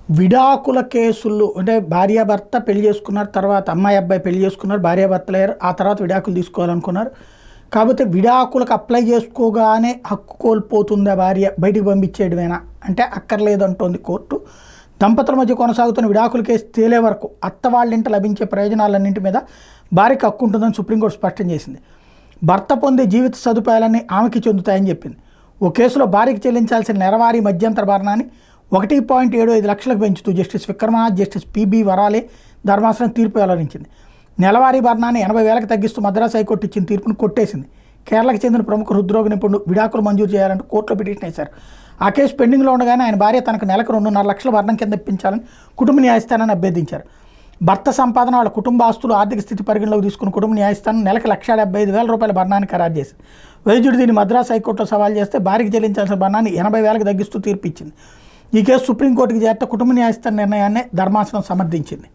విడాకుల కేసులు అంటే భార్యాభర్త పెళ్లి చేసుకున్నారు, తర్వాత అమ్మాయి అబ్బాయి పెళ్లి చేసుకున్నారు, భార్యాభర్తలు అయ్యారు, ఆ తర్వాత విడాకులు తీసుకోవాలనుకున్నారు. కాకపోతే విడాకులకు అప్లై చేసుకోగానే హక్కు కోల్పోతుందా భార్య, బయటికి పంపించేయడమేనా అంటే అక్కర్లేదు అంటోంది కోర్టు. దంపతుల మధ్య కొనసాగుతున్న విడాకుల కేసు తేలే వరకు అత్త వాళ్ళింట లభించే ప్రయోజనాలన్నింటి మీద భార్యకు హక్కు ఉంటుందని సుప్రీంకోర్టు స్పష్టం చేసింది. భర్త పొందే జీవిత సదుపాయాలన్నీ ఆమెకి చెందుతాయని చెప్పింది. ఓ కేసులో భార్యకి చెల్లించాల్సిన నెలవారీ మధ్యంతర భరణాన్ని 1.75 లక్షలకు పెంచుతూ justice Vikram Nath, justice PB Varale ధర్మాసనం తీర్పు వెల్లడించింది. నెలవారీ భరణాన్ని 80,000కి తగ్గిస్తూ మద్రాసు హైకోర్టు ఇచ్చిన తీర్పును కొట్టేసింది. కేరళకు చెందిన ప్రముఖ హృద్రోగ నిపుణుడు విడాకులు మంజూరు చేయాలంటూ కోర్టులో పిటిషన్ వేశారు. ఆ కేసు పెండింగ్లో ఉండగానే ఆయన భార్య తనకు నెలకు 2.5 లక్షల భరణం కింద ఇప్పించాలని కుటుంబ న్యాయస్థానాన్ని అభ్యర్థించారు. భర్త సంపాదన, వాళ్ళ కుటుంబ ఆస్తులు, ఆర్థిక స్థితి పరిగణలోకి తీసుకున్న కుటుంబ న్యాయస్థానం నెలకు 1,75,000 రూపాయల భరణాన్ని ఖరారు చేసింది. వైద్యుడు దీన్ని మద్రాసు హైకోర్టులో సవాల్ చేస్తే భార్యకి చెల్లించాల్సిన భరణాన్ని 80,000కి తగ్గిస్తూ తీర్పు ఇచ్చింది. ఈ కేసు సుప్రీంకోర్టుకి చేరితే కుటుంబ న్యాయస్థానం నిర్ణయాన్ని ధర్మాసనం సమర్థించింది.